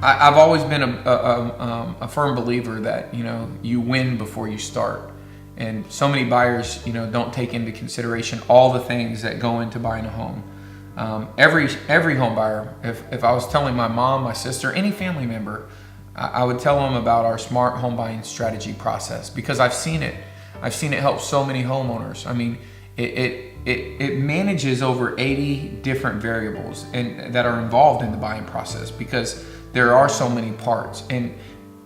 I've always been a firm believer that, you win before you start. And so many buyers, don't take into consideration all the things that go into buying a home. Every home buyer, if I was telling my mom, my sister, any family member, I would tell them about our smart home buying strategy process, because I've seen it. I've seen it help so many homeowners. I mean, it manages over 80 different variables that are involved in the buying process, because there are so many parts. And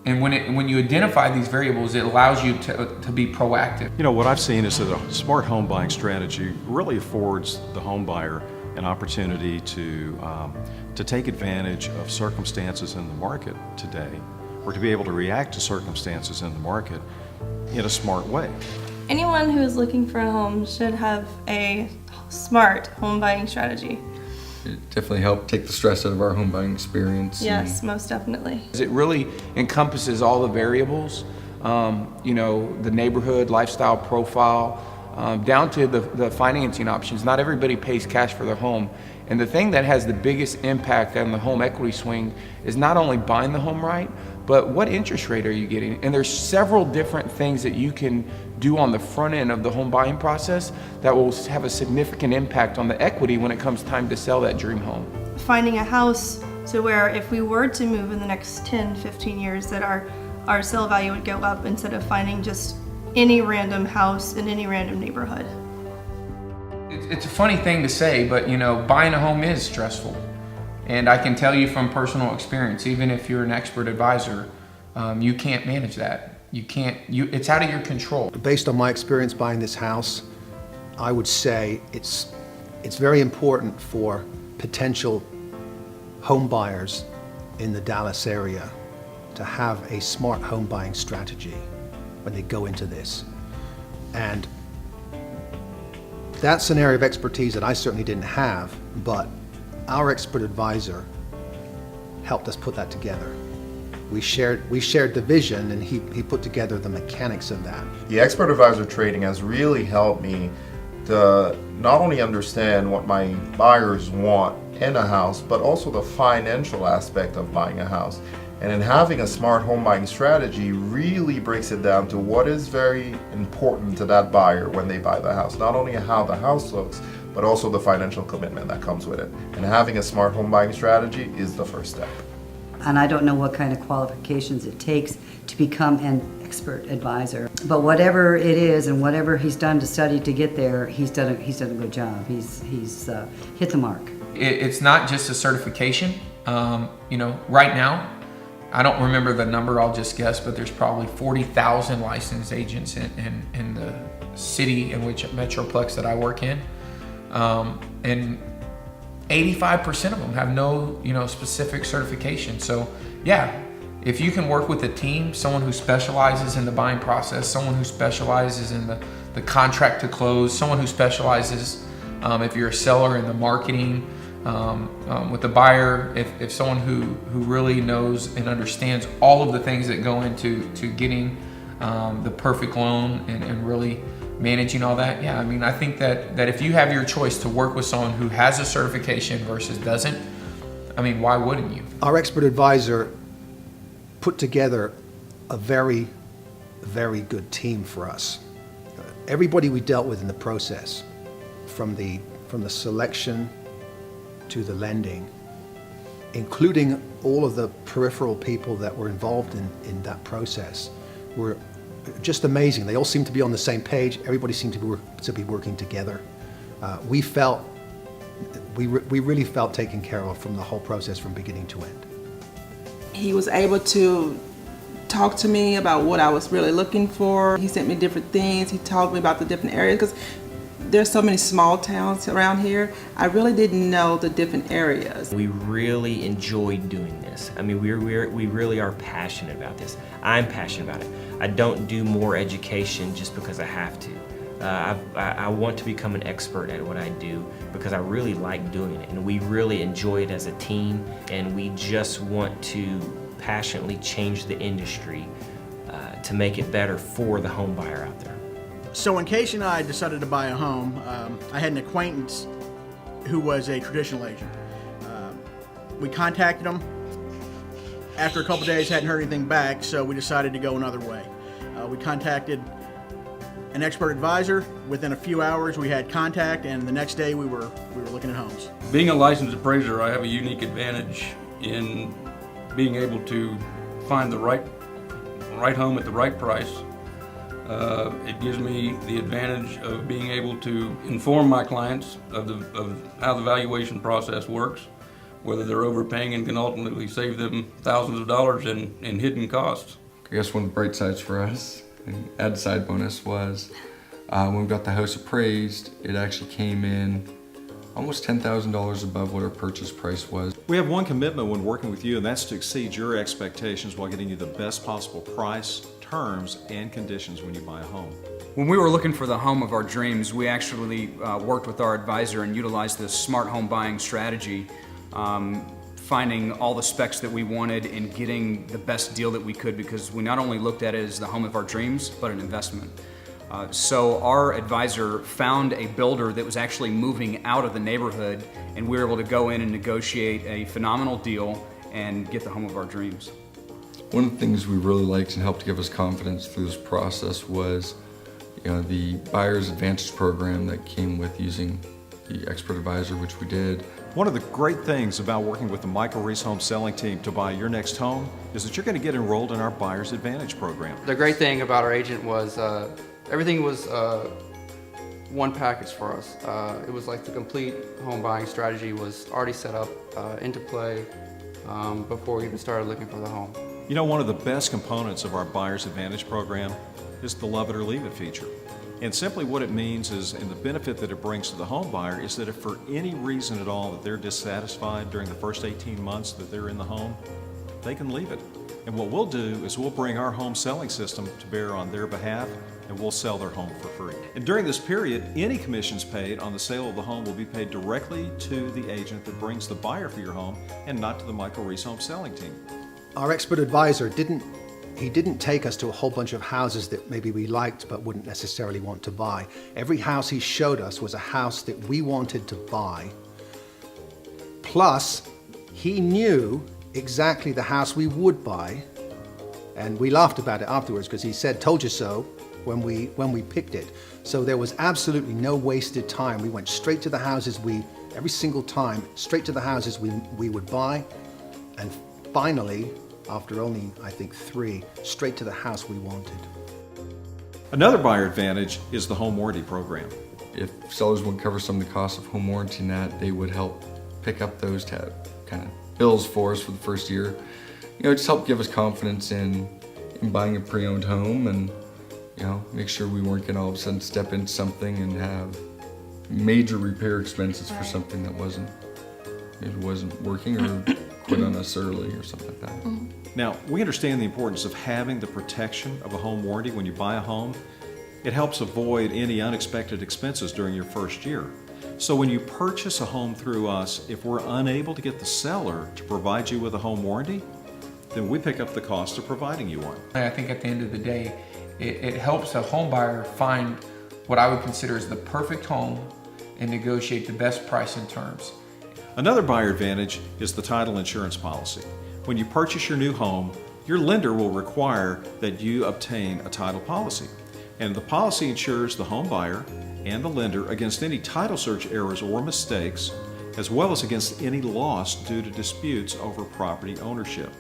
when you identify these variables, it allows you to be proactive. What I've seen is that a smart home buying strategy really affords the home buyer an opportunity to take advantage of circumstances in the market today, or to be able to react to circumstances in the market in a smart way. Anyone who is looking for a home should have a smart home buying strategy. It definitely helped take the stress out of our home buying experience. Yes, most definitely. It really encompasses all the variables, the neighborhood, lifestyle profile, down to the financing options. Not everybody pays cash for their home. And the thing that has the biggest impact on the home equity swing is not only buying the home right, but what interest rate are you getting? And there's several different things that you can do on the front end of the home buying process that will have a significant impact on the equity when it comes time to sell that dream home. Finding a house to where if we were to move in the next 10, 15 years, that our sale value would go up, instead of finding just any random house in any random neighborhood. It's a funny thing to say, but buying a home is stressful. And I can tell you from personal experience, even if you're an expert advisor, you can't manage that. It's out of your control. Based on my experience buying this house, I would say it's very important for potential home buyers in the Dallas area to have a smart home buying strategy when they go into this. And that's an area of expertise that I certainly didn't have, but our expert advisor helped us put that together. We shared the vision, and he put together the mechanics of that. The expert advisor training has really helped me to not only understand what my buyers want in a house, but also the financial aspect of buying a house. And in having a smart home buying strategy really breaks it down to what is very important to that buyer when they buy the house. Not only how the house looks, but also the financial commitment that comes with it. And having a smart home buying strategy is the first step. And I don't know what kind of qualifications it takes to become an expert advisor. But whatever it is and whatever he's done to study to get there, he's done a good job. He's hit the mark. It's not just a certification. Right now, I don't remember the number, I'll just guess, but there's probably 40,000 licensed agents in the city in which Metroplex that I work in. And 85% of them have no, specific certification. So yeah, if you can work with a team, someone who specializes in the buying process, someone who specializes in the contract to close, someone who specializes, if you're a seller, in the marketing, with the buyer, if someone who really knows and understands all of the things that go into getting the perfect loan and really managing all that. Yeah, I think that if you have your choice to work with someone who has a certification versus doesn't, why wouldn't you? Our expert advisor put together a very, very good team for us. Everybody we dealt with in the process, from the selection to the lending, including all of the peripheral people that were involved in that process, were just amazing. They all seemed to be on the same page. Everybody seemed to be working together. We really felt taken care of from the whole process, from beginning to end. He was able to talk to me about what I was really looking for. He sent me different things. He told me about the different areas, because there's so many small towns around here. I really didn't know the different areas. We really enjoyed doing this. We really are passionate about this. I'm passionate about it. I don't do more education just because I have to. I want to become an expert at what I do because I really like doing it, and we really enjoy it as a team, and we just want to passionately change the industry to make it better for the home buyer out there. So when Casey and I decided to buy a home, I had an acquaintance who was a traditional agent. We contacted him, After a couple days, hadn't heard anything back, so we decided to go another way. We contacted an expert advisor. Within a few hours, we had contact, and the next day we were looking at homes. Being a licensed appraiser, I have a unique advantage in being able to find the right home at the right price. It gives me the advantage of being able to inform my clients of how the valuation process works, whether they're overpaying and can ultimately save them thousands of dollars in hidden costs. I guess one of the bright sides for us, and add side bonus, was when we got the house appraised, it actually came in almost $10,000 above what our purchase price was. We have one commitment when working with you, and that's to exceed your expectations while getting you the best possible price, terms, and conditions when you buy a home. When we were looking for the home of our dreams, we actually worked with our advisor and utilized this smart home buying strategy, finding all the specs that we wanted and getting the best deal that we could, because we not only looked at it as the home of our dreams, but an investment. So our advisor found a builder that was actually moving out of the neighborhood, and we were able to go in and negotiate a phenomenal deal and get the home of our dreams. One of the things we really liked and helped give us confidence through this process was, the Buyer's Advantage program that came with using the expert advisor, which we did. One of the great things about working with the Michael Reese Home Selling Team to buy your next home is that you're going to get enrolled in our Buyer's Advantage program. The great thing about our agent was everything was one package for us. It was like the complete home buying strategy was already set up into play before we even started looking for the home. You know, one of the best components of our Buyer's Advantage program is the Love It or Leave It feature. And simply what it means is, and the benefit that it brings to the home buyer, is that if for any reason at all that they're dissatisfied during the first 18 months that they're in the home, they can leave it. And what we'll do is we'll bring our home selling system to bear on their behalf, and we'll sell their home for free. And during this period, any commissions paid on the sale of the home will be paid directly to the agent that brings the buyer for your home, and not to the Michael Reese Home Selling Team. Our expert advisor didn't take us to a whole bunch of houses that maybe we liked but wouldn't necessarily want to buy. Every house he showed us was a house that we wanted to buy. Plus, he knew exactly the house we would buy, and we laughed about it afterwards because he said, "Told you so," when we picked it. So there was absolutely no wasted time. We went straight to the houses every single time, straight to the houses we would buy, and finally, after only, I think, 3, straight to the house we wanted. Another buyer advantage is the home warranty program. If sellers would cover some of the costs of home warranty and that, they would help pick up those kind of bills for us for the first year. Just help give us confidence in buying a pre-owned home, and make sure we weren't going to all of a sudden step into something and have major repair expenses for something that wasn't working or quit on us early or something like that. Mm-hmm. Now, we understand the importance of having the protection of a home warranty when you buy a home. It helps avoid any unexpected expenses during your first year. So when you purchase a home through us, if we're unable to get the seller to provide you with a home warranty, then we pick up the cost of providing you one. I think at the end of the day, it helps a home buyer find what I would consider as the perfect home and negotiate the best price and terms. Another buyer advantage is the title insurance policy. When you purchase your new home, your lender will require that you obtain a title policy. And the policy insures the home buyer and the lender against any title search errors or mistakes, as well as against any loss due to disputes over property ownership.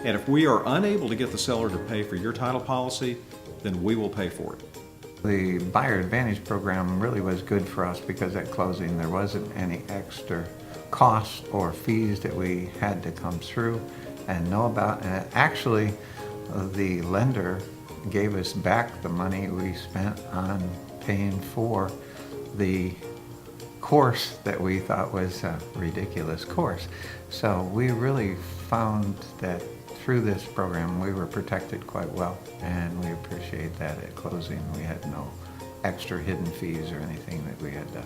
And if we are unable to get the seller to pay for your title policy, then we will pay for it. The Buyer Advantage program really was good for us because at closing there wasn't any extra costs or fees that we had to come through and know about. And actually, the lender gave us back the money we spent on paying for the course that we thought was a ridiculous course. So we really found that through this program we were protected quite well, and we appreciate that at closing. We had no extra hidden fees or anything that we had to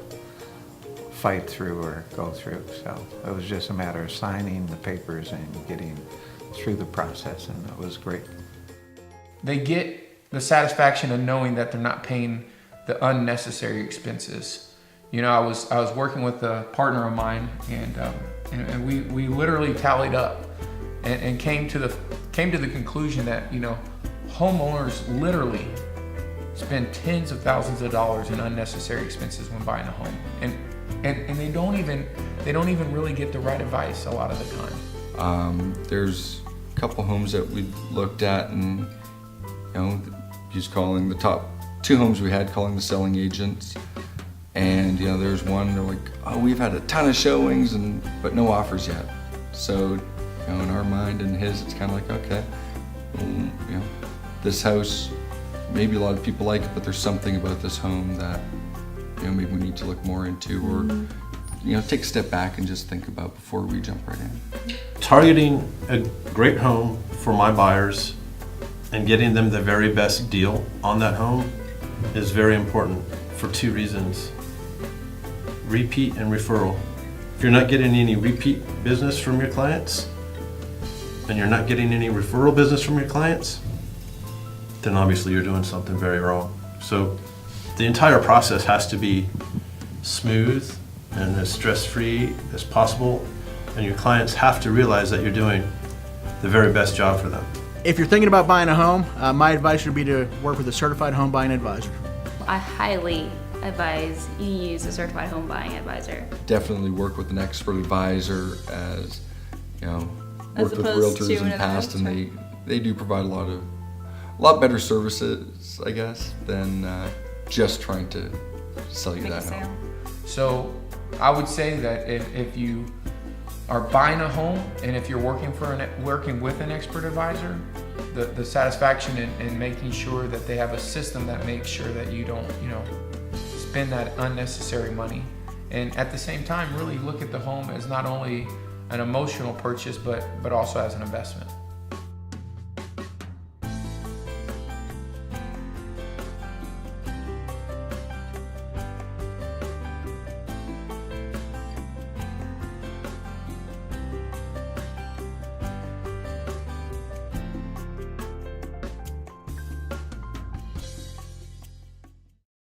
fight through or go through. So it was just a matter of signing the papers and getting through the process, and it was great. They get the satisfaction of knowing that they're not paying the unnecessary expenses. I was working with a partner of mine, and we literally tallied up, and came to the conclusion that, you know, homeowners literally spend tens of thousands of dollars in unnecessary expenses when buying a home, and they don't even really get the right advice a lot of the time. There's a couple homes that we looked at, and you know, just calling the top 2 homes we had, calling the selling agents, and you know, there's one they're like, oh, we've had a ton of showings but no offers yet. So you know, in our mind and his, it's kind of like, okay, you know, this house, maybe a lot of people like it, but there's something about this home that, you know, maybe we need to look more into, or you know, take a step back and just think about before we jump right in. Targeting a great home for my buyers and getting them the very best deal on that home is very important for 2 reasons. Repeat and referral. If you're not getting any repeat business from your clients, and you're not getting any referral business from your clients, then obviously you're doing something very wrong. So the entire process has to be smooth and as stress-free as possible, and your clients have to realize that you're doing the very best job for them. If you're thinking about buying a home, my advice would be to work with a certified home buying advisor. I highly advise you use a certified home buying advisor. Definitely work with an expert advisor, as you know, As worked with opposed to realtors in the another past, and realtor. they do provide a lot better services, I guess, than just trying to sell you Make a that sale. home. So I would say that if you are buying a home, and if you're working with an expert advisor, the satisfaction in making sure that they have a system that makes sure that you don't, you know, spend that unnecessary money, and at the same time really look at the home as not only an emotional purchase but also as an investment.